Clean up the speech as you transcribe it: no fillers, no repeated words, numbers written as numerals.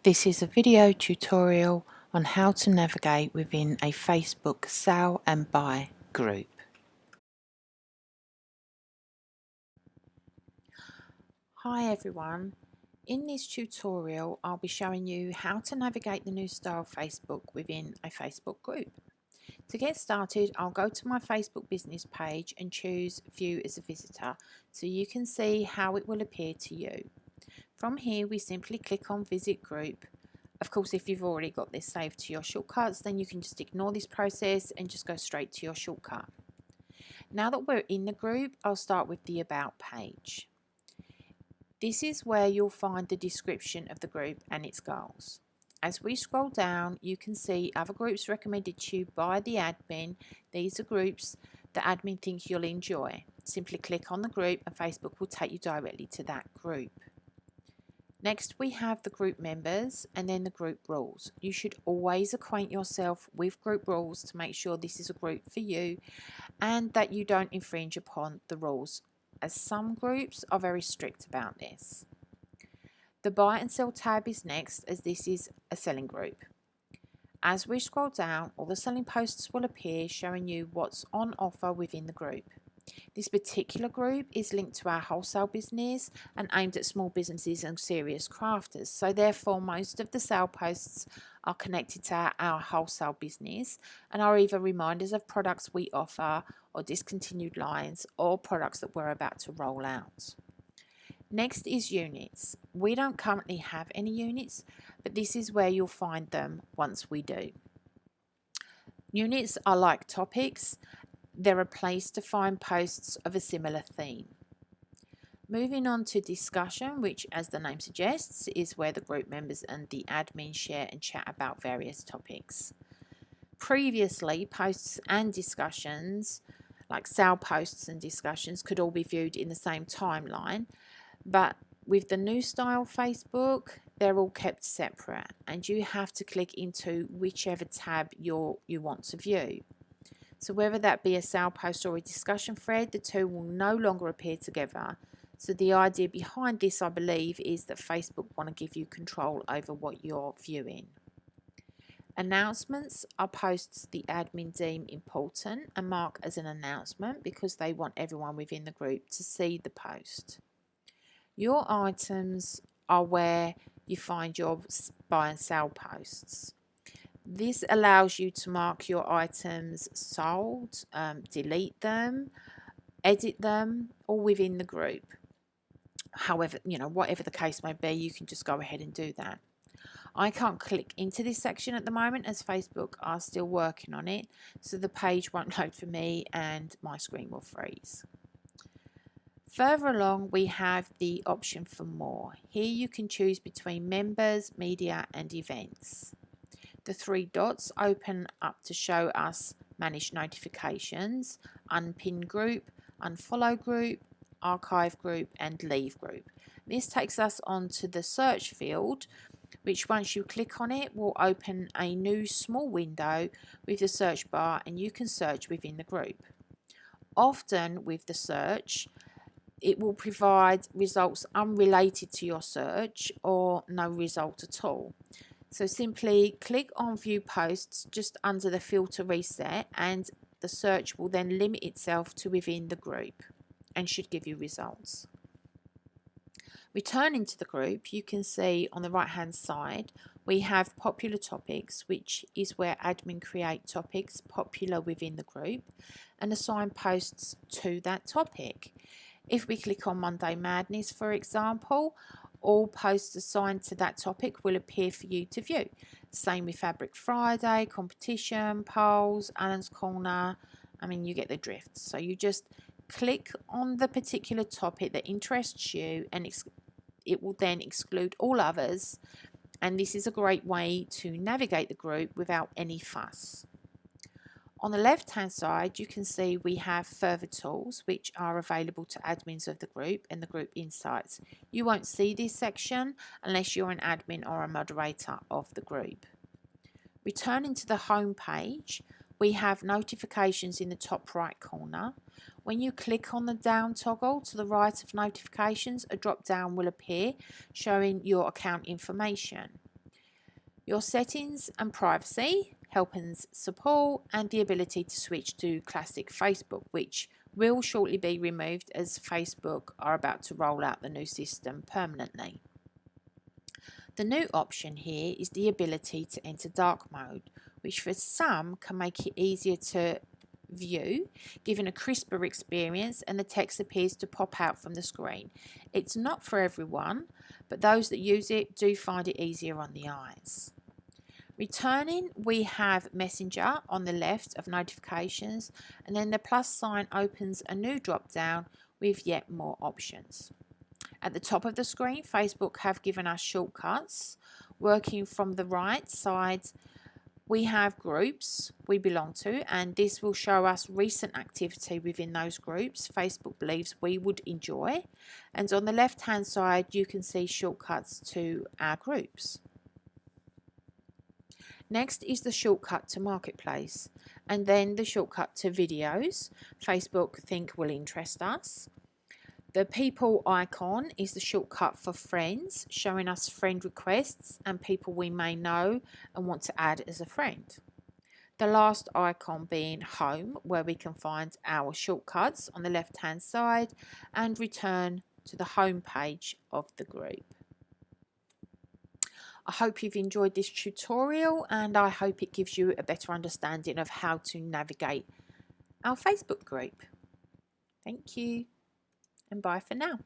This is a video tutorial on how to navigate within a Facebook sell and buy group. Hi everyone, in this tutorial I'll be showing you how to navigate the new style Facebook within a Facebook group. To get started, I'll go to my Facebook business page and choose View as a Visitor so you can see how it will appear to you. From here we simply click on Visit Group. Of course, if you've already got this saved to your shortcuts, then you can just ignore this process and just go straight to your shortcut. Now that we're in the group, I'll start with the About page. This is where you'll find the description of the group and its goals. As we scroll down, you can see other groups recommended to you by the admin. These are groups the admin thinks you'll enjoy. Simply click on the group and Facebook will take you directly to that group. Next we have the group members and then the group rules. You should always acquaint yourself with group rules to make sure this is a group for you and that you don't infringe upon the rules, as some groups are very strict about this. The buy and sell tab is next, as this is a selling group. As we scroll down, all the selling posts will appear showing you what's on offer within the group. This particular group is linked to our wholesale business and aimed at small businesses and serious crafters. So therefore most of the sale posts are connected to our wholesale business and are either reminders of products we offer or discontinued lines or products that we're about to roll out. Next is units. We don't currently have any units, but this is where you'll find them once we do. Units are like topics. They're a place to find posts of a similar theme. Moving on to discussion, which as the name suggests is where the group members and the admin share and chat about various topics. Previously, posts and discussions, like sale posts and discussions, could all be viewed in the same timeline, but with the new style Facebook, they're all kept separate and you have to click into whichever tab you want to view. So whether that be a sale post or a discussion thread, the two will no longer appear together. So the idea behind this, I believe, is that Facebook want to give you control over what you're viewing. Announcements are posts the admin deem important and mark as an announcement because they want everyone within the group to see the post. Your items are where you find your buy and sell posts. This allows you to mark your items sold, delete them, edit them, all within the group. However, whatever the case may be, you can just go ahead and do that. I can't click into this section at the moment as Facebook are still working on it, so the page won't load for me and my screen will freeze. Further along, we have the option for more. Here you can choose between members, media and events. The three dots open up to show us manage notifications, unpin group, unfollow group, archive group and leave group. This takes us onto the search field, which once you click on it will open a new small window with the search bar and you can search within the group. Often with the search, it will provide results unrelated to your search or no result at all. So simply click on View Posts just under the filter reset and the search will then limit itself to within the group and should give you results. Returning to the group, you can see on the right hand side we have popular topics, which is where admin create topics popular within the group and assign posts to that topic. If we click on Monday Madness, for example, all posts assigned to that topic will appear for you to view. Same with Fabric Friday, competition, polls, Alan's Corner. You get the drift. So you just click on the particular topic that interests you and it will then exclude all others. And this is a great way to navigate the group without any fuss. On the left hand side you can see we have further tools which are available to admins of the group and the group insights. You won't see this section unless you're an admin or a moderator of the group. Returning to the home page, we have notifications in the top right corner. When you click on the down toggle to the right of notifications, a drop down will appear showing your account information. your settings and privacy, help and support, and the ability to switch to classic Facebook, which will shortly be removed as Facebook are about to roll out the new system permanently. The new option here is the ability to enter dark mode, which for some can make it easier to view, giving a crisper experience, and the text appears to pop out from the screen. It's not for everyone, but those that use it do find it easier on the eyes. Returning, we have Messenger on the left of notifications, and then the plus sign opens a new drop down with yet more options. At the top of the screen, Facebook have given us shortcuts. Working from the right side, we have groups we belong to, and this will show us recent activity within those groups Facebook believes we would enjoy. And on the left hand side, you can see shortcuts to our groups. Next is the shortcut to Marketplace, and then the shortcut to videos Facebook think will interest us. The people icon is the shortcut for friends, showing us friend requests and people we may know and want to add as a friend. The last icon being home, where we can find our shortcuts on the left hand side and return to the home page of the group. I hope you've enjoyed this tutorial, and I hope it gives you a better understanding of how to navigate our Facebook group. Thank you, and bye for now.